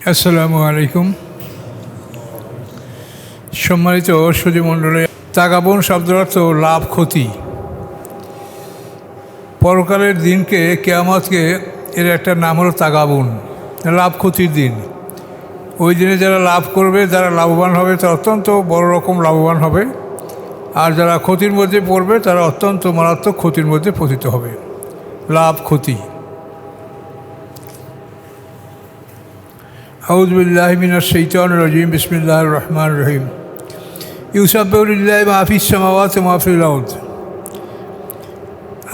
আসসালামু আলাইকুম। সম্মানিত সুধীমণ্ডলী, তাগাবন শব্দের অর্থ লাভ ক্ষতি। পরকালের দিনকে, কিয়ামতকে, এর একটা নাম হলো তাগাবন, লাভ ক্ষতির দিন। ওই দিনে যারা লাভ করবে, যারা লাভবান হবে, তারা অত্যন্ত বড় রকম লাভবান হবে, আর যারা ক্ষতির মধ্যে পড়বে তারা অত্যন্ত মারাত্মক ক্ষতির মধ্যে পতিত হবে। লাভ ক্ষতি। আউযু বিল্লাহি মিনাশ শাইতানির রাজিম। বিসমিল্লাহির রহমানির রহিম। ইউসাব্বিহু লিল্লাহি মা ফিস সামাওয়াতি ওয়া মা ফিল আরদ।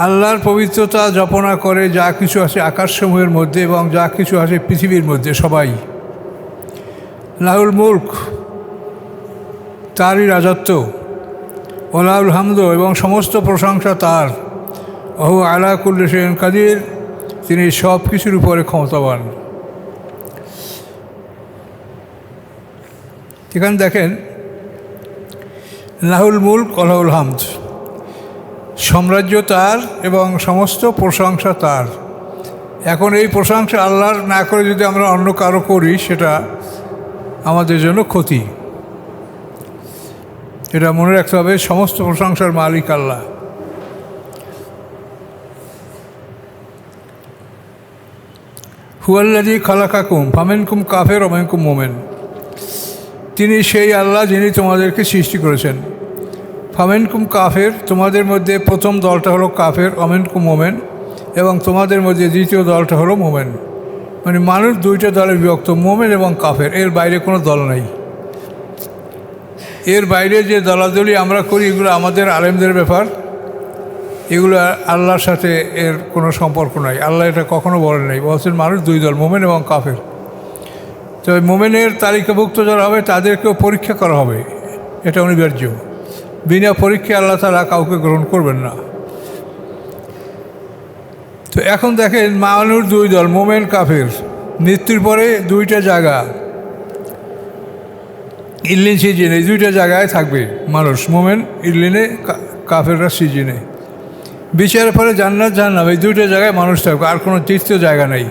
আল্লাহর পবিত্রতা জপনা করে যা কিছু আছে আকাশসমূহের মধ্যে এবং যা কিছু আছে পৃথিবীর মধ্যে, সবাই। লাহুল মুলক, তারই রাজত্ব। ওয়ালাহুল হামদ, এবং সমস্ত প্রশংসা তার। ওহু আলা কুল্লি শাইইন কাদির, তিনি সব কিছুর উপরে ক্ষমতাবান। এখানে দেখেন, লাহুল মুলক ওয়ালাহুল হামদ, সাম্রাজ্য তার এবং সমস্ত প্রশংসা তার। এখন এই প্রশংসা আল্লাহর না করে যদি আমরা অন্য কারো করি, সেটা আমাদের জন্য ক্ষতি। এটা মনে রাখতে হবে, সমস্ত প্রশংসার মালিক আল্লাহ। হুয়াল্লাযী খালাকাকুম ফামিনকুম কাফির ওয়া মিনকুম মুমিন। তিনি সেই আল্লাহ যিনি তোমাদেরকে সৃষ্টি করেছেন। ফামিনকুম কাফের, তোমাদের মধ্যে প্রথম দলটা হলো কাফের, অমিনকুম মোমেন, এবং তোমাদের মধ্যে দ্বিতীয় দলটা হলো মোমেন। মানে মানুষ দুইটা দলে বিভক্ত, মোমেন এবং কাফের, এর বাইরে কোনো দল নেই। এর বাইরে যে দলাদলি আমরা করি, এগুলো আমাদের আলেমদের ব্যাপার, এগুলো আল্লাহর সাথে এর কোনো সম্পর্ক নাই। আল্লাহ এটা কখনো বলেন নাই, বলছেন মানুষ দুই দল, মোমেন এবং কাফের। তবে মোমেনের তালিকাভুক্ত যারা হবে তাদেরকেও পরীক্ষা করা হবে, এটা অনিবার্য। বিনা পরীক্ষায় আল্লাহ তাআলা কাউকে গ্রহণ করবেন না। তো এখন দেখেন, মানুষ দুই দল, মোমেন কাফের। মৃত্যুর পরে দুইটা জায়গা, ইল্লিন সিজিনে, এই দুইটা জায়গায় থাকবে মানুষ। মোমেন ইল্লিনে, কাফেররা সিজিনে। বিচারের পরে জান্নাত জাহান্নাম, এই দুইটা জায়গায় মানুষ থাকবে, আর কোনো তৃতীয় জায়গা নেই।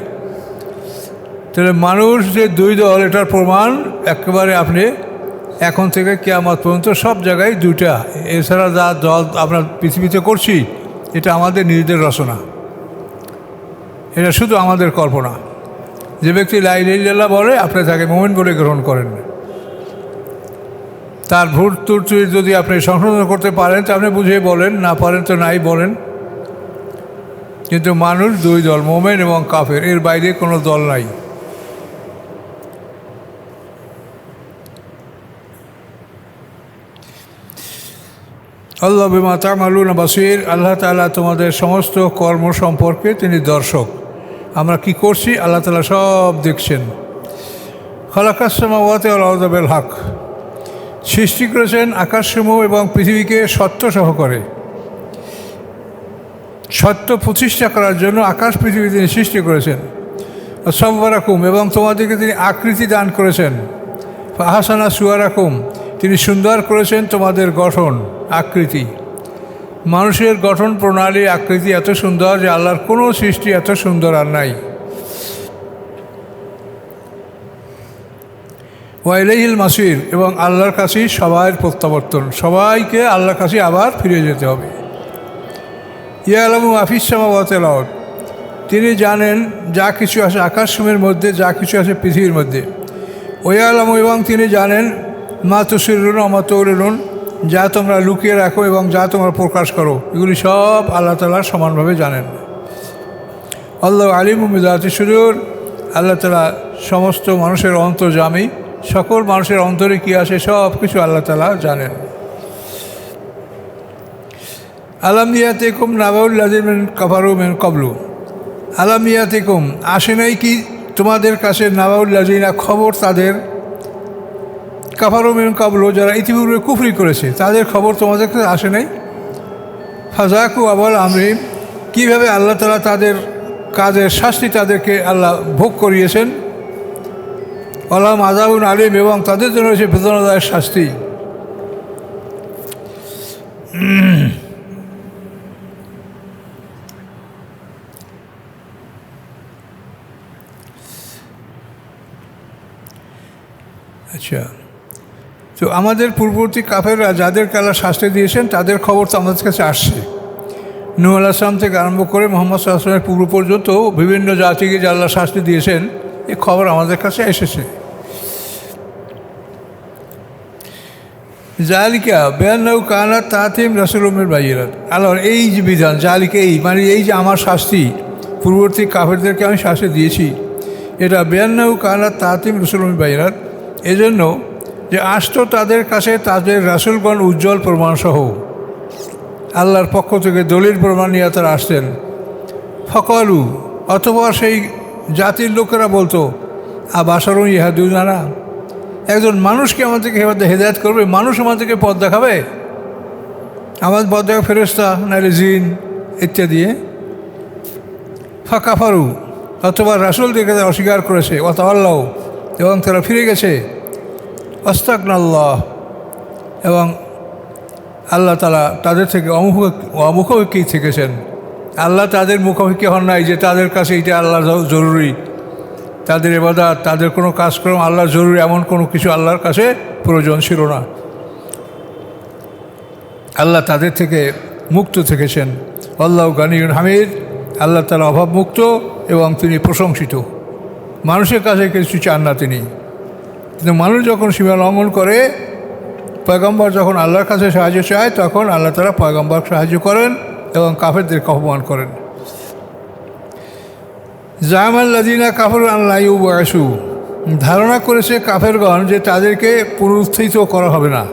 তাহলে মানুষ যে দুই দল, এটার প্রমাণ একেবারে আপনি এখন থেকে কিয়ামত পর্যন্ত সব জায়গায় দুইটা। এছাড়া যা দল আমরা পৃথিবীতে করছি, এটা আমাদের নিজেদের রচনা, এটা শুধু আমাদের কল্পনা। যে ব্যক্তি লা ইলাহা ইল্লাল্লাহ বলে, আপনি তাকে মুমিন বলে গ্রহণ করেন। তার ভুল ত্রুটি যদি আপনি সংশোধন করতে পারেন তা আপনি বুঝিয়ে বলেন, না পারেন তো নাই বলেন। কিন্তু মানুষ দুই দল, মুমিন এবং কাফের, এর বাইরে কোনো দল নাই। আল্লাহ বিমা তা'মালুনা বাসীর, আল্লাহ তাআলা তোমাদের সমস্ত কর্ম সম্পর্কে তিনি দর্শক। আমরা কি করছি আল্লাহ তাআলা সব দেখছেন। খালাকাস সামাওয়াতি ওয়াল আরদা বিল হক, সৃষ্টি করেছেন আকাশসমূহ এবং পৃথিবীকে সত্য সহকারে। সত্য প্রতিষ্ঠা করার জন্য আকাশ পৃথিবী তিনি সৃষ্টি করেছেন। সাওয়ারাকুম, এবং তোমাদেরকে তিনি আকৃতি দান করেছেন। ফাহাসানা সুওয়ারাকুম, তিনি সুন্দর করেছেন তোমাদের গঠন আকৃতি। মানুষের গঠন প্রণালী আকৃতি এত সুন্দর যে আল্লাহর কোনো সৃষ্টি এত সুন্দর আর নাই। ওয়া ইলাইহিল মাসির, এবং আল্লাহর কাছেই সবার প্রত্যাবর্তন, সবাইকে আল্লাহর কাছে আবার ফিরে যেতে হবে। ইয়ালামু মা ফিস সামাওয়াতি ওয়াল আরদ, তিনি জানেন যা কিছু আছে আকাশসমূহের মধ্যে, যা কিছু আছে পৃথিবীর মধ্যে। ওয়ালামু, এবং তিনি জানেন মা তুসিরুন ওয়া মা তু'লিনুন, যা তোমরা লুকিয়ে রাখো এবং যা তোমরা প্রকাশ করো, এগুলি সব আল্লাহ তাআলা সমানভাবে জানেন। আল্লাহু আলিমুম বিযাতি সুদূর, আল্লাহ তাআলা সমস্ত মানুষের অন্তর্যামী, সকল মানুষের অন্তরে কী আছে সব কিছু আল্লাহ তাআলা জানেন। আলাম ইয়াতিকুম নাবাউল লাযিনা কাফারু মিন ক্বাবলু, আলাম ইয়াতিকুম, আসে নাই কি তোমাদের কাছে নাবাউল লাযিনা, খবর তাদের, কাফারু মিন ক্বাবলু, যারা ইতিপূর্বে কুফরি করেছে, তাদের খবর তোমাদের কাছে আসে নাই। ফাযাকু ওয়াবাল আমরিহিম, কীভাবে আল্লাহ তাআলা তাদের কাজের শাস্তি তাদেরকে আল্লাহ ভোগ করিয়েছেন। ওয়ালাহুম আযাবুন আলীম, এবং তাদের জন্য রয়েছে বেদনাদায়ক শাস্তি। আচ্ছা, তো আমাদের পূর্ববর্তী কাফেররা যাদেরকে আল্লাহ শাস্তি দিয়েছেন তাদের খবর তো আমাদের কাছে আসছে। নূহ আলাইহিস সালাম থেকে আরম্ভ করে মুহাম্মদ সাল্লাল্লাহু আলাইহি ওয়াসাল্লামের পূর্ব পর্যন্ত বিভিন্ন জাতিকে যে আল্লাহ শাস্তি দিয়েছেন এই খবর আমাদের কাছে এসেছে। জালিকা বেয়ান্নাহু কানাত তাতিহিম রাসূলুম মিনাল বায়্যিনাত। আল্লাহর এই যে বিধান, জালিকা এই মানে এই যে আমার শাস্তি, পূর্ববর্তী কাফেরদেরকে আমি শাস্তি দিয়েছি, এটা বেয়ান্নাহু কানাত তাতিহিম রাসূলুম মিনাল বায়্যিনাত, এজন্য যে আসতো তাদের কাছে তাদের রাসূলগণ উজ্জ্বল প্রমাণসহ, আল্লাহর পক্ষ থেকে দলিল প্রমাণ নিয়ে তারা আসতেন। ফকালু, অথবা সেই জাতির লোকেরা বলতো আবাশারুন ইয়াহদুনা, একজন মানুষকে আমাদেরকে হেদায়েত করবে, মানুষ আমাদেরকে পথ দেখাবে, আমাদের পথ দেখা ফেরেশতা নাইলে জিন ইত্যাদি। ফাকাফারু, অথবা রাসূলদেরকে তারা অস্বীকার করেছে, ওয়াতাওয়াল্লাউ, এবং তারা ফিরে গেছে। আস্তাগনাল্লাহ, এবং আল্লাহ তাআলা তাদের থেকে অমুখাপেক্ষী থেকেছেন। আল্লাহ তাদের মুখাপেক্ষী হন নাই যে তাদের কাছে এটা আল্লাহ জরুরি, তাদের ইবাদত, তাদের কোনো কাজকর্ম আল্লাহ জরুরি, এমন কোনো কিছু আল্লাহর কাছে প্রয়োজন ছিল না। আল্লাহ তাদের থেকে মুক্ত থেকেছেন। আল্লাহু গানিয়ুন হামিদ, আল্লাহ তাআলা অভাবমুক্ত এবং তিনি প্রশংসিত। মানুষের কাছে কিছু চান না তিনি, কিন্তু মানুষ যখন সীমা লঙ্ঘন করে, পয়গম্বর যখন আল্লাহর কাছে সাহায্য চায়, তখন আল্লাহ তাআলা পয়গম্বরকে সাহায্য করেন এবং কাফেরদেরকে অপমান করেন। জামাল্লাযিনা কাফারু আল্লা ইউবআসু, ধারণা করেছে কাফেরগণ যে তাদেরকে পুনরুত্থিত করা হবে না,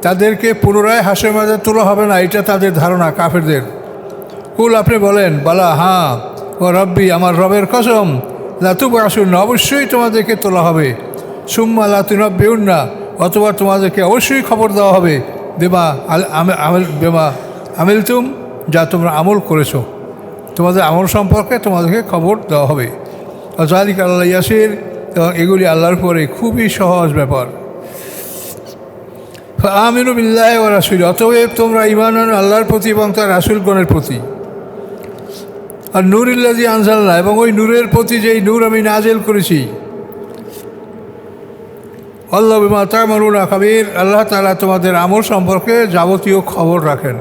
তাদেরকে পুনরায় হাসরের ময়দানে তোলা হবে না, এটা তাদের ধারণা কাফেরদের। কুল, আপনি বলেন, বালা, হ্যাঁ, ও রব্বি, আমার রবের কসম, লাতুবআসুন, অবশ্যই তোমাদেরকে তোলা হবে। সুম্মা লাতুনাব্বিউন্না, অথবা তোমাদেরকে অবশ্যই খবর দেওয়া হবে বেমা আমিলতুম, যা তোমরা আমল করেছো, তোমাদের আমল সম্পর্কে তোমাদেরকে খবর দেওয়া হবে। যালিকা আলাল্লাহি ইয়াসির, এবং এগুলি আল্লাহর পরে খুবই সহজ ব্যাপার। আমিনু বিল্লাহি ওয়া রাসূলি, অতএব তোমরা ঈমান আনো আল্লাহর প্রতি এবং তার রাসূলগণের প্রতি। আর নূরিল্লাযী আনজালনা, এবং ওই নূরের প্রতি যেই নূর আমি নাজিল করেছি। আল্লাহু বিমা তা'মালুনা খাবীর, আল্লাহ তাআলা তোমাদের আমল সম্পর্কে যাবতীয় খবর রাখেন।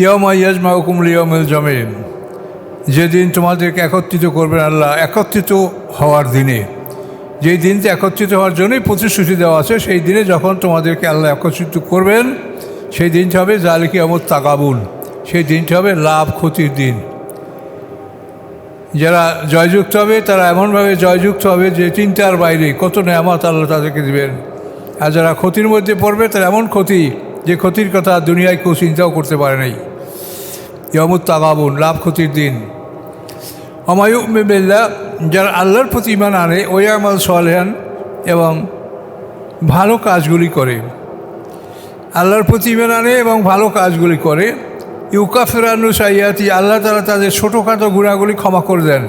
ইয়াউমা ইয়াজমাউকুম লিয়াউমিল জামি, যেদিন তোমাদেরকে একত্রিত করবেন আল্লাহ, একত্রিত হওয়ার দিনে, যেই দিনতে একত্রিত হওয়ার জন্যই প্রতিশ্রুতি দেওয়া আছে, সেই দিনে যখন তোমাদেরকে আল্লাহ একত্রিত করবেন, সেই দিনটা হবে যালিকা ইয়াউমুত তাগাবুন, সেই দিনটা হবে লাভ ক্ষতির দিন। যারা জয়যুক্ত হবে তারা এমনভাবে জয়যুক্ত হবে যে চিন্তার বাইরে কত নেয়ামত আল্লাহ তাদেরকে দেবেন। আর যারা ক্ষতির মধ্যে পড়বে তারা এমন ক্ষতি, যে ক্ষতির কথা দুনিয়ায় কেউ চিন্তাও করতে পারে নাই। ইয়াউমুত তাগাবুন, লাভ ক্ষতির দিন। ওয়া মা ইউমিনু বিল্লাহ, যারা আল্লাহর প্রতি ঈমান আনে, ওয়া ইয়ামাল সালিহান, এবং ভালো কাজগুলি করে, আল্লাহর প্রতি ঈমান আনে এবং ভালো কাজগুলি করে, ইউকাফিরু আনহু সাইয়্যাতি, আল্লাহ তাআলা তাদের ছোটোখাটো গুনাহগুলি ক্ষমা করে দেন।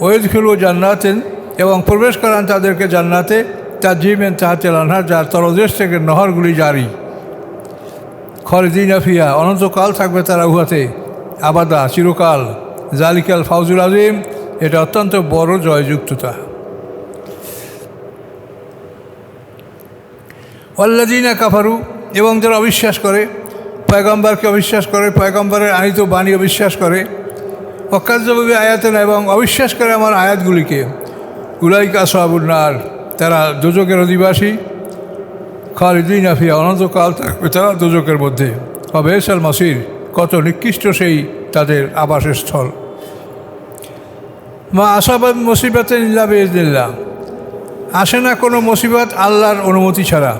ওয়াইদখিলু জান্নাতিন, এবং প্রবেশ করান তাদেরকে জান্নাতে, তাজরি মিন তাহতিল আনহার, যার তলদেশ থেকে নহরগুলি জারি। খালিদিনা ফিহা, অনন্তকাল থাকবে তারা উহাতে, আবাদা, চিরকাল। জালিকাল ফাউজুল আযীম, এটা অত্যন্ত বড় জয়যুক্ততা। ওয়াল্লাযিনা কাফারু, এবং যারা অবিশ্বাস করে, পয়গম্বরকে অবিশ্বাস করে, পয়গম্বরের আনিত বাণী অবিশ্বাস করে, ওয়াকাযযাবু বিআয়াতিনা, এবং অবিশ্বাস করে আমার আয়াতগুলিকে, উলাইকা আসহাবুন নার, তারা দোজখের অধিবাসী। খালিদিনা ফিহা, অনন্তকাল থাকবে তারা দোজখের মধ্যে। ওয়া বি'সাল মাসির, কত নিকৃষ্ট সেই তাদের আবাসের স্থল। মা আসাবাত মুসিবাতিন ইল্লা বিইজনিল্লাহ, আসে না কোনো মুসিবত আল্লাহর অনুমতি ছাড়া।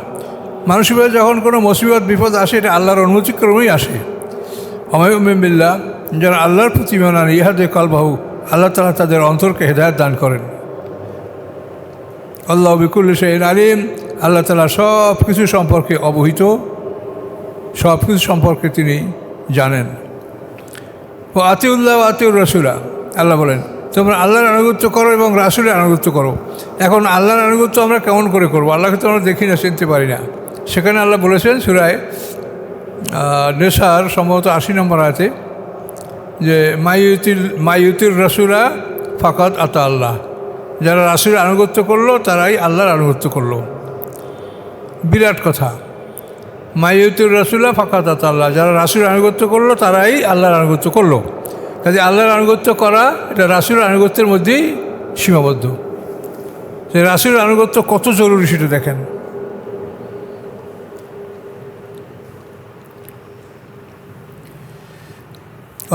মানুষের যখন কোনো মুসিবত বিপদ আসে, এটা আল্লাহর অনুমতিক্রমেই আসে। ওয়া মা ইউমিনু বিল্লাহ, যারা আল্লাহর প্রতি ঈমান আনে, ইয়াহদি কলবাহু, আল্লাহ তাআলা তাদের অন্তরকে হেদায়েত দান করেন। আল্লাহু বিকুল্লি শাইইন আলিম, আল্লাহ তাআলা সব কিছু সম্পর্কে অবহিত, সব কিছু সম্পর্কে তিনি জানেন। ও আতিউল্লাহ ওয়া আতিউর রাসূলা, আল্লাহ বলেন তোমরা আল্লাহর আনুগত্য করো এবং রাসূলের আনুগত্য করো। এখন আল্লাহর আনুগত্য আমরা কেমন করে করবো? আল্লাহকে তো আমরা দেখি না, চিনতে পারি না। সেখানে আল্লাহ বলেছেন সূরা নেশার সম্ভবত 80 নম্বর আয়াতে যে মাইউতির রসুলা ফাকাত আতা আল্লাহ, যারা রাসূলের আনুগত্য করলো তারাই আল্লাহর আনুগত্য করলো। বিরাট কথা, মাইউতির রসুলা ফাকাত আতা আল্লাহ, যারা রাসূলের আনুগত্য করলো তারাই আল্লাহর আনুগত্য করলো। কাজে আল্লাহর আনুগত্য করা এটা রাসূলের আনুগত্যের মধ্যেই সীমাবদ্ধ। যে রাসূলের আনুগত্য কত জরুরি সেটা দেখেন।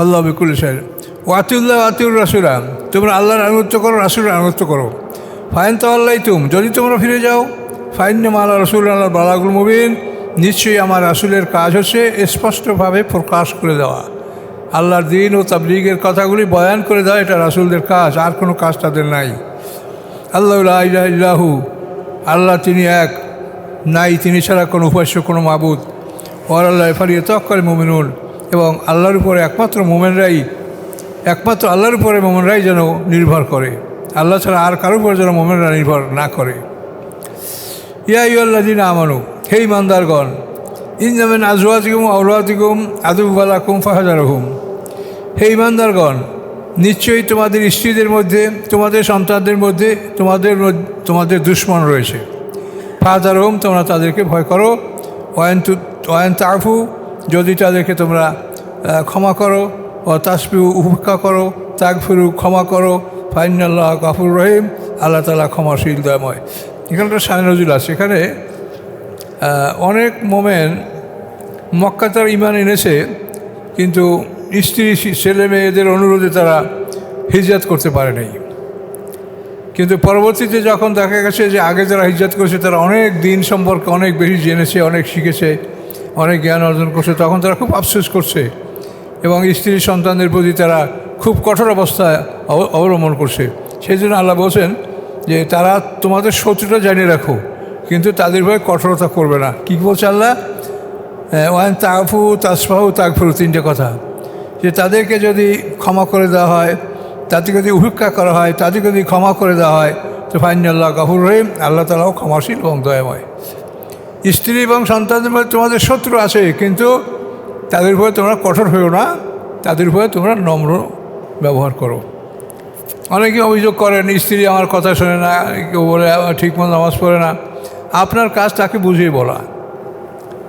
আল্লাহ বিকুল সাহেব ওয়াতিউল্লাহ ওয়াতিউর রাসূলা, তোমরা আল্লাহর আনুগত্য করো, রাসূলের আনুগত্য করো। ফাইন তাওয়াল্লাইতুম, যদি তোমরা ফিরে যাও, ফাইন্নামা আলা রাসূলিল্লাহ বালাগুল মুবিন, নিশ্চয়ই আমার রাসূলের কাজ হচ্ছে স্পষ্টভাবে প্রকাশ করে দেওয়া, আল্লাহর দিন ও তাবলীগের কথাগুলি বয়ান করে দেওয়া। এটা রাসূলদের কাজ, আর কোনো কাজ তাদের নাই। আল্লাহু লা ইলাহা ইল্লাহু, আল্লাহ তিনি এক, নাই তিনি ছাড়া কোনো উপাস্য, কোনো মাবুদ। ওয়া আলাল্লাহি ফালিয়াতাওয়াক্কালিল মুমিনুন, এবং আল্লাহর উপরে একমাত্র আল্লাহর উপরে মোমেনরাই যেন নির্ভর করে, আল্লাহ ছাড়া আর কারোর উপরে যেন মোমেনরা নির্ভর না করে। ইয়া আইয়ুহাল্লাযীনা আমানু, হে ঈমানদারগণ, ইন্না মিন আজওয়াজিকুম ওয়া আওলাদিকুম আদুও্যান লাকুম ফাহযারহুম, হে ঈমানদারগণ, নিশ্চয়ই তোমাদের স্ত্রীদের মধ্যে, তোমাদের সন্তানদের মধ্যে তোমাদের দুশমন রয়েছে। ফাহযারহুম, তোমরা তাদেরকে ভয় করো। ওয়ান তাফু, যদি তাদেরকে তোমরা ক্ষমা করো, ও তাসবিহু, উপেক্ষা করো, তাগফিরু, ক্ষমা করো, ফাইনাল্লাহ গাফুর রহিম, আল্লাহ তাআলা ক্ষমাশীল দয়াময়। এখানে একটা শানে নজরুল আছে। এখানে অনেক মোমেন মক্কা তার ঈমান এনেছে, কিন্তু স্ত্রী ছেলে মেয়েদের অনুরোধে তারা হিজরত করতে পারে নাই। কিন্তু পরবর্তীতে যখন দেখা গেছে যে আগে যারা হিজরত করেছে তারা অনেক দিন সম্পর্কে অনেক বেশি জেনেছে, অনেক শিখেছে, অনেক জ্ঞান অর্জন করছে, তখন তারা খুব আফসোস করছে এবং স্ত্রী সন্তানদের প্রতি তারা খুব কঠোর অবস্থায় অবলম্বন করছে। সেই জন্য আল্লাহ বলছেন যে তারা তোমাদের শত্রুটা জানিয়ে রাখো, কিন্তু তাদের ভয়ে কঠোরতা করবে না। কী বলছে আল্লাহ? ওয়ান তাফু তাসফাহু তাগফিরু, তিনটে কথা, যে তাদেরকে যদি ক্ষমা করে দেওয়া হয়, তাদেরকে যদি উপেক্ষা করা হয়, তাদেরকে যদি ক্ষমা করে দেওয়া হয়, তো ফাইনাল্লাহ গাফুর রহিম, আল্লাহ তাআলাও ক্ষমাশীল এবং দয়াময়। স্ত্রী এবং সন্তানদের মধ্যে তোমাদের শত্রু আছে, কিন্তু তাদের ভয়ে তোমরা কঠোর হয়েও না, তাদের ভয়ে তোমরা নম্র ব্যবহার করো। অনেকে অভিযোগ করেন স্ত্রী আমার কথা শোনে না, কেউ বলে ঠিকমতো নামাজ পড়ে না। আপনার কাজ তাকে বুঝিয়ে বলা,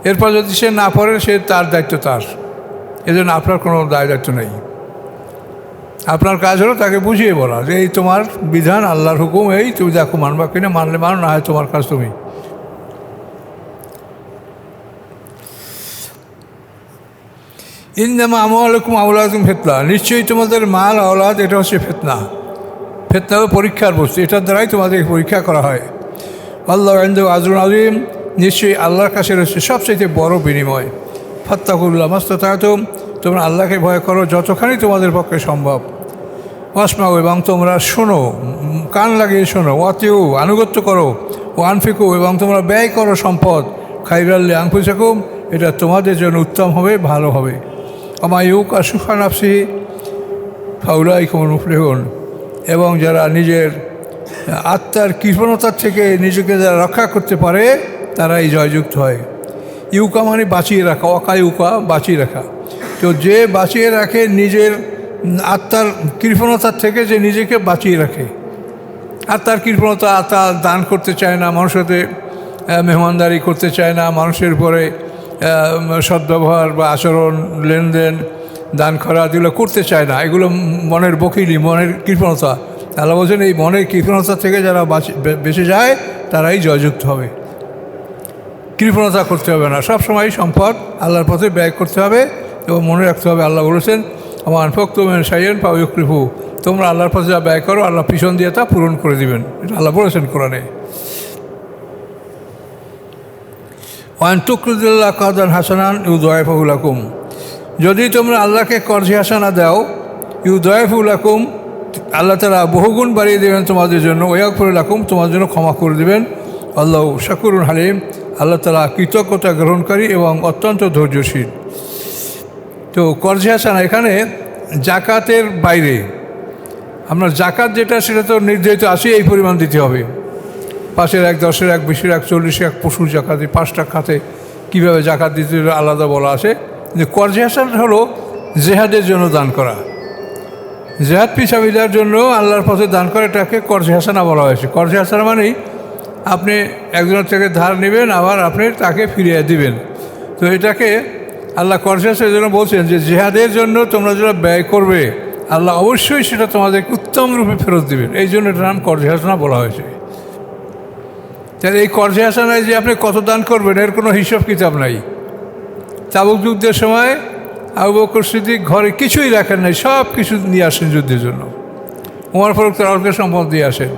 এরপর যদি সে না পড়ে সে তার দায়িত্ব তার, এজন্য আপনার কোনো দায়িত্ব নেই। আপনার কাজ হলো তাকে বুঝিয়ে বলা যে এই তোমার বিধান, আল্লাহর হুকুম, এই তুমি দেখো মানবা কিনা, মানলে মানো, না হয় তোমার কাজ তুমি। ইন্নামা আমওয়ালুকুম আওলাদুকুম ফিতনা, নিশ্চয়ই তোমাদের মাল আওলাদ এটা হচ্ছে ফিতনা। ফিতনা হলো পরীক্ষার বস্তু, এটার দ্বারাই তোমাদের পরীক্ষা করা হয়। আল্লাহু ইনদাহু আজরুন আযীম, নিশ্চয়ই আল্লাহর কাছে রয়েছে সবচেয়ে বড় বিনিময়। ফাত্তাকুল্লাহ মাসতাতা'তুম, তোমরা আল্লাহকে ভয় করো যতখানি তোমাদের পক্ষে সম্ভব। ওয়াসমাউ, এবং তোমরা শোনো, কান লাগিয়ে শোনো। ওয়াতিউ, আনুগত্য করো। ও আনফিকু, এবং তোমরা ব্যয় করো সম্পদ। খায়রাল লিআনফুসিকুম, এটা তোমাদের জন্য উত্তম হবে, ভালো হবে। ওমা ইউকা শুহা নাফসিহি ফাউলাইকা হুমুল মুফলিহুন, এবং যারা নিজের আত্মার কৃপণতার থেকে নিজেকে যারা রক্ষা করতে পারে তারাই জয়যুক্ত হয়। ইউকা মানে বাঁচিয়ে রাখা, অকা ইউকা বাঁচিয়ে রাখা। তো যে বাঁচিয়ে রাখে নিজের আত্মার কৃপণতার থেকে, যে নিজেকে বাঁচিয়ে রাখে, আত্মার কৃপণতা, আত্মা দান করতে চায় না, মানুষের সাথে মেহমানদারি করতে চায় না, মানুষের উপরে সদ্ব্যবহার বা আচরণ, লেনদেন, দান করা এগুলো করতে চায় না, এগুলো মনের বকিলি, মনের কৃপণতা। আল্লাহ বলছেন এই মনের কৃপণতা থেকে যারা বেঁচে যায় তারাই জয়যুক্ত হবে। কৃপণতা করতে হবে না, সবসময় সম্পদ আল্লাহর পথে ব্যয় করতে হবে এবং মনে রাখতে হবে আল্লাহ বলেছেন আমার আনফাকতুম মিন শাইইন ফায়ুখলিফু, তোমরা আল্লাহর পথে যা ব্যয় করো আল্লাহ পিছন দিয়ে তা পূরণ করে দিবেন, এটা আল্লাহ বলেছেন কোরআনে। ওয়ান তুকরিদুল্লাহ কারদান হাসানান ইউদাইফাহু লাকুম, যদি তোমরা আল্লাহকে কর্জে হাসানা দাও, ইউদাইফাহু লাকুম, আল্লাহ তাআলা বহুগুণ বাড়িয়ে দেবেন তোমাদের জন্য। ওয়াগফির লাকুম, তোমার জন্য ক্ষমা করে দেবেন। আল্লাহু শাকুরুন হালিম, আল্লাহ তাআলা কৃতজ্ঞতা গ্রহণকারী এবং অত্যন্ত ধৈর্যশীল। তো কর্জে হাসানা এখানে জাকাতের বাইরে, আপনার জাকাত যেটা সেটা তো নির্ধারিত আছে, এই পরিমাণ দিতে হবে। 5-এর 1, 10-এর 1, 20-এর 1, 40-এর 1 পশুর জাকাতে, 5টা খাতে কীভাবে জাকাত দিতে হবে আলাদা বলা আছে। যে কর্জে হাসান হলো জেহাদের জন্য দান করা, জেহাদ ফিসাবিলিল্লাহর জন্য আল্লাহর পথে দান করা, এটাকে কর্জে হাসানা বলা হয়েছে। কর্জে হাসানা মানেই আপনি একজনের থেকে ধার নেবেন আবার আপনি তাকে ফিরিয়ে দিবেন। তো এটাকে আল্লাহ কর্জে হাসানের জন্য বলছেন যে জেহাদের জন্য তোমরা যারা ব্যয় করবে আল্লাহ অবশ্যই সেটা তোমাদেরকে উত্তম রূপে ফেরত দিবেন, এই জন্য এটার নাম কর্জে হাসানা বলা হয়েছে। তাহলে এই কর্জে হাসানায় যে আপনি কত দান করবেন এর কোনো হিসাব কিতাব নাই। তাবুক যুদ্ধের সময় আবু বকর সিদ্দিক ঘরে কিছুই রাখেন নাই, সব কিছু নিয়ে আসেন যুদ্ধের জন্য। ওমর ফারুক তার অল্পের সম্পদ দিয়ে আসেন।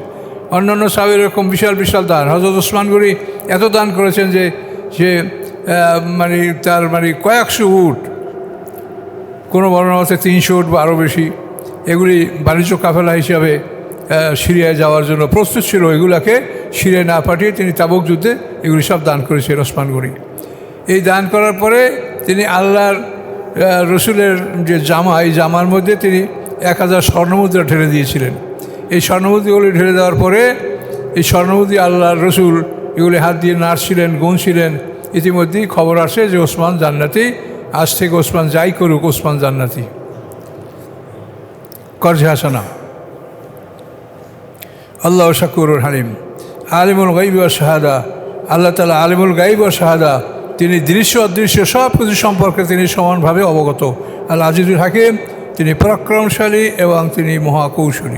অন্যান্য সাহাবীর এরকম বিশাল বিশাল দান। হযরত ওসমান গনি এত দান করেছেন যে সে মানে তার মানে কয়েকশো উট, কোনো বর্ণনা মতে 300 উট বা আরও বেশি, এগুলি বাণিজ্য কাফেলা হিসাবে সিরিয়ায় যাওয়ার জন্য প্রস্তুত ছিল। এগুলাকে সিরিয়ায় না পাঠিয়ে তিনি তাবুক যুদ্ধে এগুলি সব দান করেছেন ওসমান গনি। এই দান করার পরে তিনি আল্লাহর রসুলের যে জামা, এই জামার মধ্যে তিনি 1000 স্বর্ণমুদ্রা ঢেলে দিয়েছিলেন। এই স্বর্ণমুদ্রাগুলি ঢেলে দেওয়ার পরে এই স্বর্ণমুদ্রা আল্লাহর রসুল এগুলি হাত দিয়ে নাড়ছিলেন, গুনছিলেন। ইতিমধ্যেই খবর আসে যে ওসমান জান্নাতি, আজ থেকে ওসমান যাই করুক ওসমান জান্নাতি। কর্জে হাসানা। আল্লাহ শাকুরুল হালিম, আলিমুল গাইব ওয়া শাহাদা। আল্লাহ তাআলা আলিমুল গাইব ওয়া শাহাদা, তিনি দৃশ্য অদৃশ্য সব কিছু সম্পর্কে তিনি সমানভাবে অবগত। আল আজিজুল হাকিম, তিনি পরাক্রমশালী এবং তিনি মহাকৌশলী।